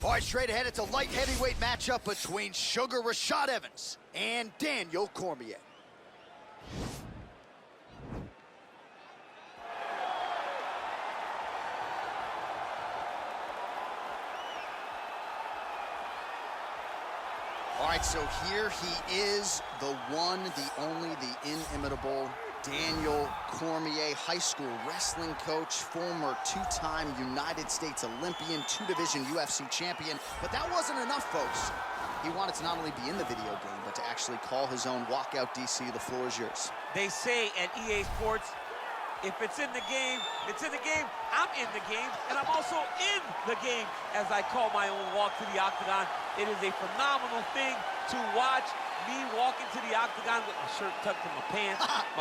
All right, straight ahead, it's a light heavyweight matchup between Sugar Rashad Evans and Daniel Cormier. All right, so here he is, the one, the only, the inimitable Daniel Cormier, high school wrestling coach, former two-time United States Olympian, two-division UFC champion. But that wasn't enough, folks. He wanted to not only be in the video game, but to actually call his own walkout. DC, the floor is yours. They say at EA Sports, if it's in the game, it's in the game. I'm in the game, and I'm also in the game as I call my own walk to the octagon. It is a phenomenal thing to watch. Me walking to the octagon with my shirt tucked in my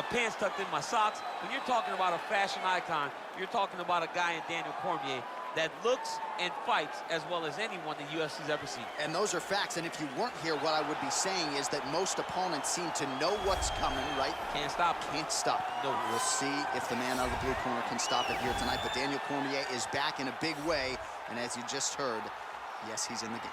pants tucked in my socks. When you're talking about a fashion icon, you're talking about a guy in Daniel Cormier that looks and fights as well as anyone the UFC's ever seen. And those are facts, and if you weren't here, what I would be saying is that most opponents seem to know what's coming, right? Can't stop. Can't stop. No, we'll see if the man out of the blue corner can stop it here tonight, but Daniel Cormier is back in a big way, and as you just heard, yes, he's in the game.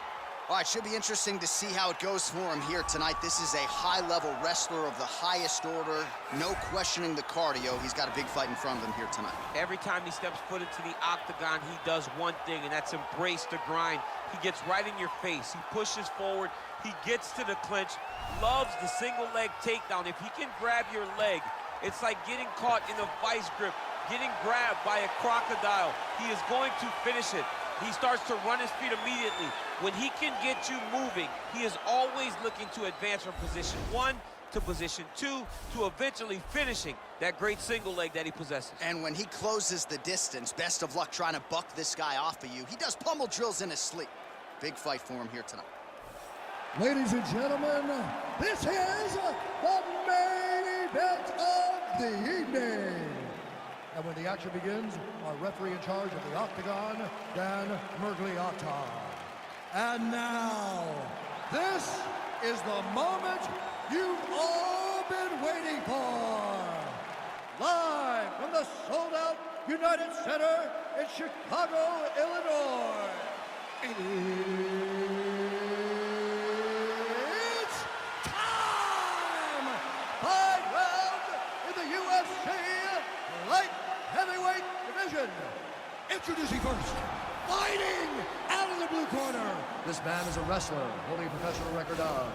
All right, should be interesting to see how it goes for him here tonight. This is a high-level wrestler of the highest order. No questioning the cardio. He's got a big fight in front of him here tonight. Every time he steps foot into the octagon, he does one thing, and that's embrace the grind. He gets right in your face. He pushes forward. He gets to the clinch. Loves the single leg takedown. If he can grab your leg, it's like getting caught in a vice grip, getting grabbed by a crocodile. He is going to finish it. He starts to run his feet immediately. When he can get you moving, he is always looking to advance from position 1 to position 2 to eventually finishing that great single leg that he possesses. And when he closes the distance, best of luck trying to buck this guy off of you. He does pummel drills in his sleep. Big fight for him here tonight. Ladies and gentlemen, this is the main event of the evening. And when the action begins, our referee in charge of the octagon, Dan Mergliotta. And now, this is the moment you've all been waiting for. Live from the sold-out United Center in Chicago, Illinois. It's time! 5 rounds in the UFC light heavyweight division. Introducing first, fighting out of the blue corner. This man is a wrestler holding a professional record of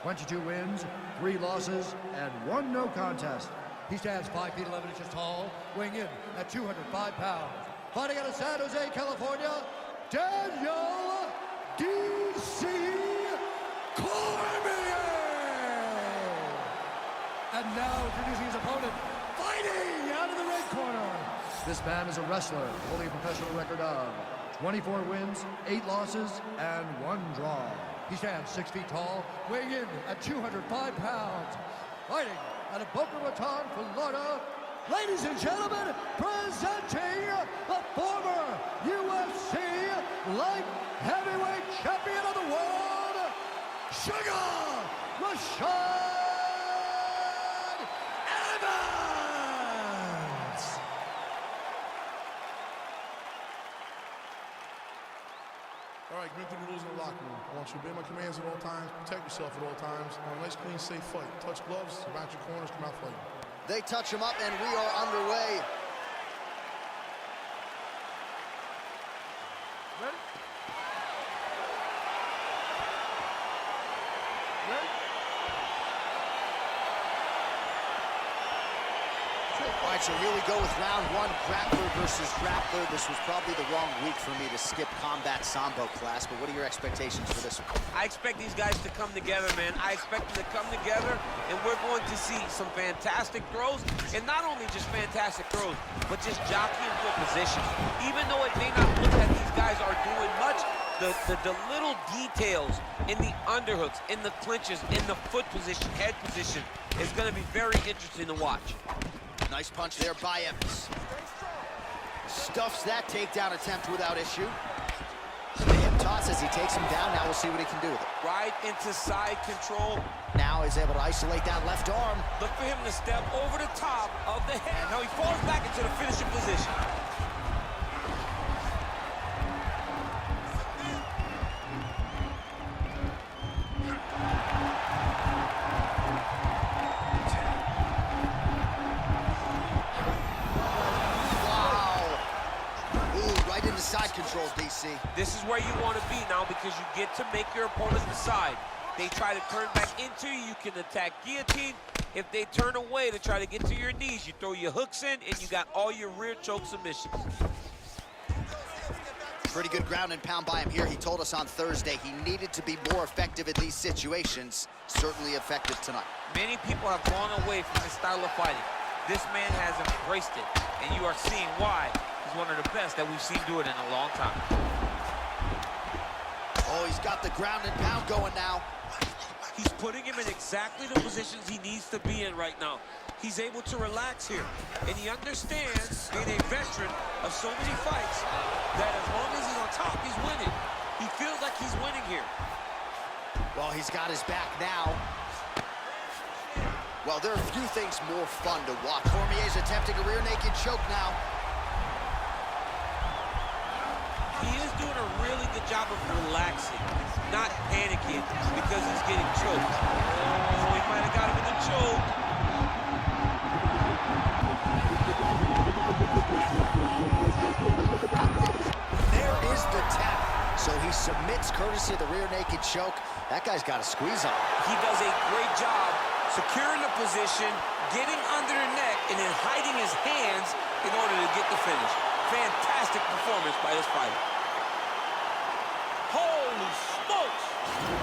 22 wins, 3 losses, and 1 no contest. He stands 5 feet 11 inches tall, weighing in at 205 pounds. Fighting out of San Jose, California, Daniel D.C. Cormier. And now introducing his opponent, fighting out of the red corner. This man is a wrestler holding a professional record of 24 wins, 8 losses, and 1 draw. He stands 6 feet tall, weighing in at 205 pounds. Fighting out of Boca Raton, Florida, ladies and gentlemen, presenting the former UFC light heavyweight champion of the world, Sugar Rashad Evans. All right, greet the rules in the locker room. I want you to obey my commands at all times, protect yourself at all times. I want a nice, clean, safe fight. Touch gloves, back your corners, come out fighting. They touch him up, and we are underway. Ready? Ready? All right, so here we go with round 1, grappler versus grappler. This was probably the wrong week for me to skip combat sambo class, but what are your expectations for this one? I expect these guys to come together, man. I expect them to come together, and we're going to see some fantastic throws, and not only just fantastic throws, but just jockeying for position. Even though it may not look like these guys are doing much, the little details in the underhooks, in the clinches, in the foot position, head position, is going to be very interesting to watch. Nice punch there by Evans. Stuffs that takedown attempt without issue. The hip toss as he takes him down. Now we'll see what he can do with it. Right into side control. Now he's able to isolate that left arm. Look for him to step over the top of the head. Now he falls back into the finishing position. DC. This is where you want to be now because you get to make your opponent decide. They try to turn back into you, you can attack guillotine. If they turn away to try to get to your knees, you throw your hooks in and you got all your rear choke submissions. Pretty good ground and pound by him here. He told us on Thursday he needed to be more effective in these situations. Certainly effective tonight. Many people have gone away from this style of fighting. This man has embraced it, and you are seeing why he's one of the best that we've seen do it in a long time. Oh, he's got the ground and pound going now. He's putting him in exactly the positions he needs to be in right now. He's able to relax here, and he understands, being a veteran of so many fights, that as long as he's on top, he's winning. He feels like he's winning here. Well, he's got his back now. Well, there are a few things more fun to watch. Cormier's attempting a rear naked choke now. He is doing a really good job of relaxing, not panicking because he's getting choked. Oh, he might have got him in the choke. There is the tap. So he submits courtesy of the rear naked choke. That guy's got a squeeze on. He does a great job securing the position, getting under the neck, and then hiding his hands in order to get the finish. Fantastic performance by this fighter. Holy smokes!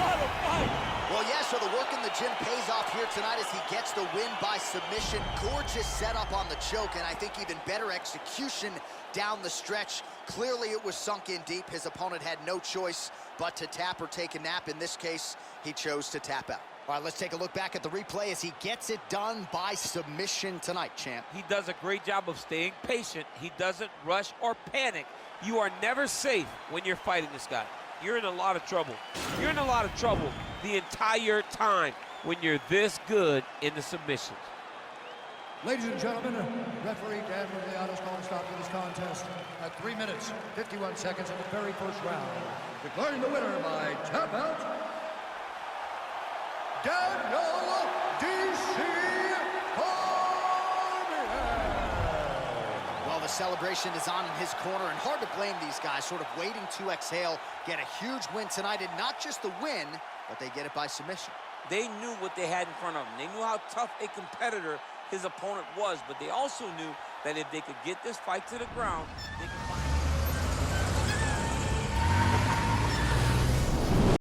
What a fight! Well, yeah, so the work in the gym pays off here tonight as he gets the win by submission. Gorgeous setup on the choke, and I think even better execution down the stretch. Clearly, it was sunk in deep. His opponent had no choice but to tap or take a nap. In this case, he chose to tap out. All right, let's take a look back at the replay as he gets it done by submission tonight, champ. He does a great job of staying patient. He doesn't rush or panic. You are never safe when you're fighting this guy. You're in a lot of trouble. You're in a lot of trouble the entire time when you're this good in the submissions. Ladies and gentlemen, referee Dan Murgliano's calling stop to this contest at 3 minutes, 51 seconds in the very first round. Declaring the winner by tap out, Daniel D.C. Cormier. Well, the celebration is on in his corner, and hard to blame these guys, sort of waiting to exhale, get a huge win tonight, and not just the win, but they get it by submission. They knew what they had in front of them. They knew how tough a competitor his opponent was, but they also knew that if they could get this fight to the ground, they could